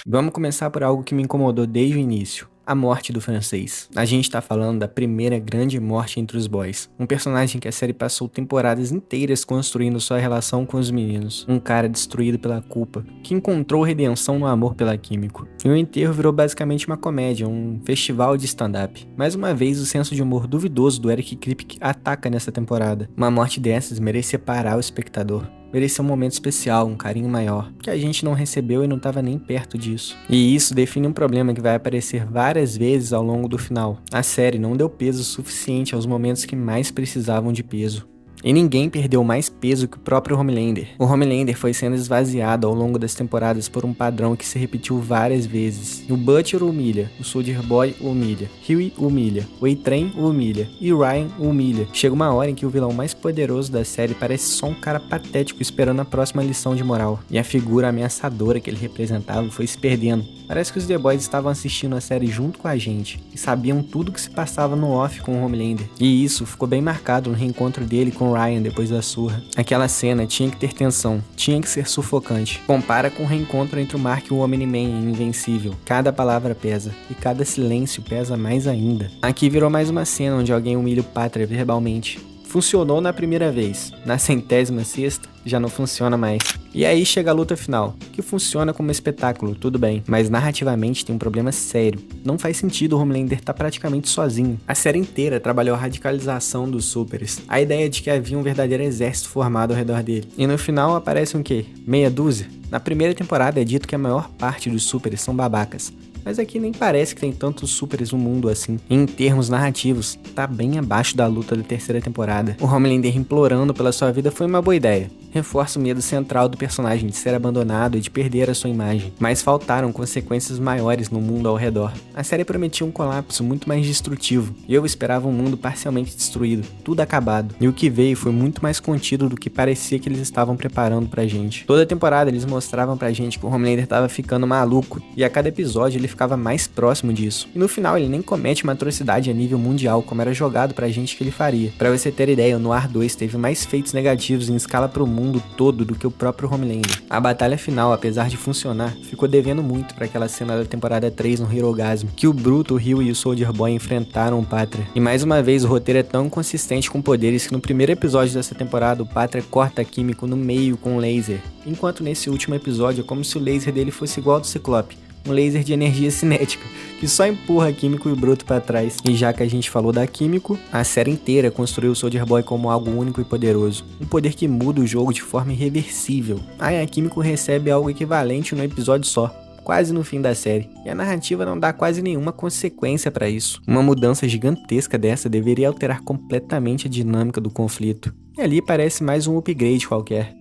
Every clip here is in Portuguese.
Vamos começar por algo que me incomodou desde o início. A morte do francês. A gente tá falando da primeira grande morte entre os boys. Um personagem que a série passou temporadas inteiras construindo sua relação com os meninos. Um cara destruído pela culpa, que encontrou redenção no amor pela Químico. E o enterro virou basicamente uma comédia, um festival de stand-up. Mais uma vez, o senso de humor duvidoso do Eric Kripke ataca nessa temporada. Uma morte dessas merecia parar o espectador. Merecia um momento especial, um carinho maior, que a gente não recebeu e não estava nem perto disso. E isso define um problema que vai aparecer várias vezes ao longo do final. A série não deu peso suficiente aos momentos que mais precisavam de peso. E ninguém perdeu mais peso que o próprio Homelander. O Homelander foi sendo esvaziado ao longo das temporadas por um padrão que se repetiu várias vezes. O Butcher o humilha, o Soldier Boy o humilha, Huey o humilha, o A-Train o humilha e o Ryan o humilha. Chega uma hora em que o vilão mais poderoso da série parece só um cara patético esperando a próxima lição de moral. E a figura ameaçadora que ele representava foi se perdendo. Parece que os The Boys estavam assistindo a série junto com a gente e sabiam tudo que se passava no off com o Homelander. E isso ficou bem marcado no reencontro dele com o Ryan depois da surra. Aquela cena tinha que ter tensão, tinha que ser sufocante. Compara com o reencontro entre o Mark e o Omni-Man em Invencível. Cada palavra pesa, e cada silêncio pesa mais ainda. Aqui virou mais uma cena onde alguém humilha o Pátria verbalmente. Funcionou na primeira vez, na 106ª já não funciona mais. E aí chega a luta final, que funciona como espetáculo, tudo bem, mas narrativamente tem um problema sério. Não faz sentido o Homelander estar praticamente sozinho. A série inteira trabalhou a radicalização dos Supers, a ideia de que havia um verdadeiro exército formado ao redor dele. E no final aparece um quê? Meia dúzia? Na primeira temporada é dito que a maior parte dos Supers são babacas. Mas aqui nem parece que tem tantos supers no mundo assim. Em termos narrativos, tá bem abaixo da luta da terceira temporada. O Homelander implorando pela sua vida foi uma boa ideia. Reforça o medo central do personagem de ser abandonado e de perder a sua imagem. Mas faltaram consequências maiores no mundo ao redor. A série prometia um colapso muito mais destrutivo. E eu esperava um mundo parcialmente destruído, tudo acabado. E o que veio foi muito mais contido do que parecia que eles estavam preparando pra gente. Toda temporada eles mostravam pra gente que o Homelander tava ficando maluco. E a cada episódio ele ficava mais próximo disso. E no final ele nem comete uma atrocidade a nível mundial como era jogado pra gente que ele faria. Pra você ter ideia, o Noir 2 teve mais feitos negativos em escala pro mundo todo do que o próprio Homelander. A batalha final, apesar de funcionar, ficou devendo muito pra aquela cena da temporada 3 no Herogasm, que o Bruto, o Huey e o Soldier Boy enfrentaram o Pátria. E mais uma vez o roteiro é tão inconsistente com poderes que no primeiro episódio dessa temporada o Pátria corta a Químico no meio com um laser, enquanto nesse último episódio é como se o laser dele fosse igual ao do Ciclope. Um laser de energia cinética, que só empurra a Químico e o Bruto pra trás. E já que a gente falou da Químico, a série inteira construiu o Soldier Boy como algo único e poderoso. Um poder que muda o jogo de forma irreversível. Aí a Químico recebe algo equivalente no episódio só, quase no fim da série. E a narrativa não dá quase nenhuma consequência pra isso. Uma mudança gigantesca dessa deveria alterar completamente a dinâmica do conflito. E ali parece mais um upgrade qualquer.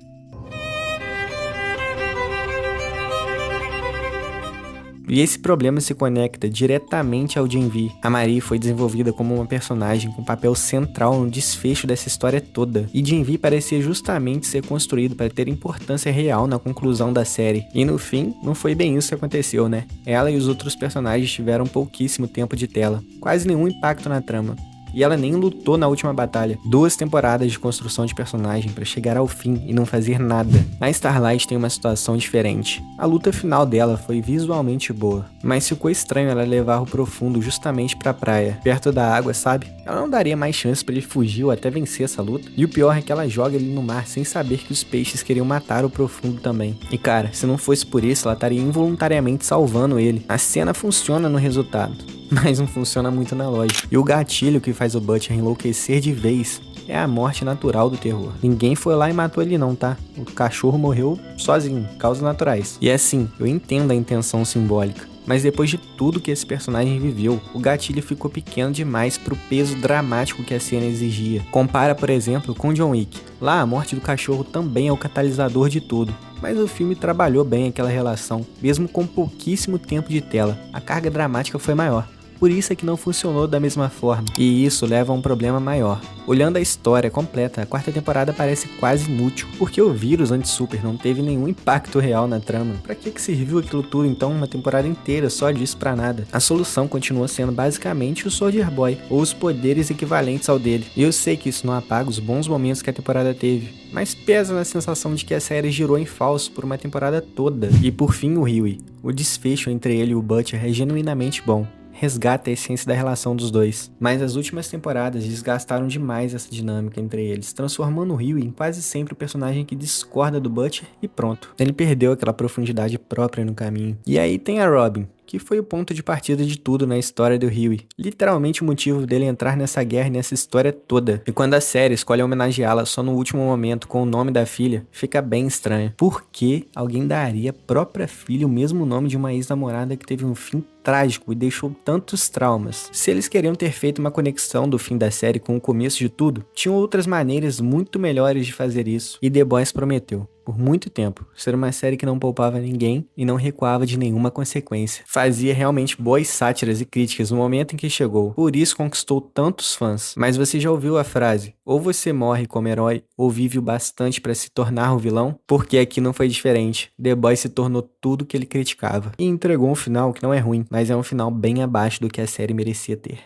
E esse problema se conecta diretamente ao Gen V. A Marie foi desenvolvida como uma personagem com papel central no desfecho dessa história toda. E Gen V parecia justamente ser construído para ter importância real na conclusão da série. E no fim, não foi bem isso que aconteceu, né? Ela e os outros personagens tiveram pouquíssimo tempo de tela. Quase nenhum impacto na trama. E ela nem lutou na última batalha. 2 temporadas de construção de personagem pra chegar ao fim e não fazer nada. A Starlight tem uma situação diferente. A luta final dela foi visualmente boa, mas ficou estranho ela levar o Profundo justamente pra praia, perto da água, sabe? Ela não daria mais chance pra ele fugir ou até vencer essa luta. E o pior é que ela joga ele no mar sem saber que os peixes queriam matar o Profundo também. E cara, se não fosse por isso, ela estaria involuntariamente salvando ele. A cena funciona no resultado, mas não funciona muito na lógica. E o gatilho que faz o Butcher enlouquecer de vez é a morte natural do terror. Ninguém foi lá e matou ele não, tá? O cachorro morreu sozinho, causas naturais. E assim, eu entendo a intenção simbólica, mas depois de tudo que esse personagem viveu, o gatilho ficou pequeno demais pro peso dramático que a cena exigia. Compara, por exemplo, com John Wick. Lá, a morte do cachorro também é o catalisador de tudo. Mas o filme trabalhou bem aquela relação, mesmo com pouquíssimo tempo de tela. A carga dramática foi maior. Por isso é que não funcionou da mesma forma. E isso leva a um problema maior. Olhando a história completa, a quarta temporada parece quase inútil, porque o vírus anti-super não teve nenhum impacto real na trama. Pra que serviu aquilo tudo então uma temporada inteira só disso pra nada? A solução continua sendo basicamente o Soldier Boy, ou os poderes equivalentes ao dele. E eu sei que isso não apaga os bons momentos que a temporada teve, mas pesa na sensação de que a série girou em falso por uma temporada toda. E por fim o Hughie. O desfecho entre ele e o Butcher é genuinamente bom. Resgata a essência da relação dos dois. Mas as últimas temporadas desgastaram demais essa dinâmica entre eles, transformando o Hughie em quase sempre o personagem que discorda do Butcher e pronto. Ele perdeu aquela profundidade própria no caminho. E aí tem a Robin, que foi o ponto de partida de tudo na história do Hughie. Literalmente o motivo dele entrar nessa guerra e nessa história toda. E quando a série escolhe homenageá-la só no último momento com o nome da filha, fica bem estranho. Por que alguém daria à própria filha o mesmo nome de uma ex-namorada que teve um fim trágico e deixou tantos traumas? Se eles queriam ter feito uma conexão do fim da série com o começo de tudo, tinham outras maneiras muito melhores de fazer isso. E The Boys prometeu, por muito tempo, ser uma série que não poupava ninguém e não recuava de nenhuma consequência. Fazia realmente boas sátiras e críticas no momento em que chegou, por isso conquistou tantos fãs. Mas você já ouviu a frase, ou você morre como herói, ou vive o bastante para se tornar o vilão? Porque aqui não foi diferente. The Boys se tornou tudo que ele criticava. E entregou um final que não é ruim, mas é um final bem abaixo do que a série merecia ter.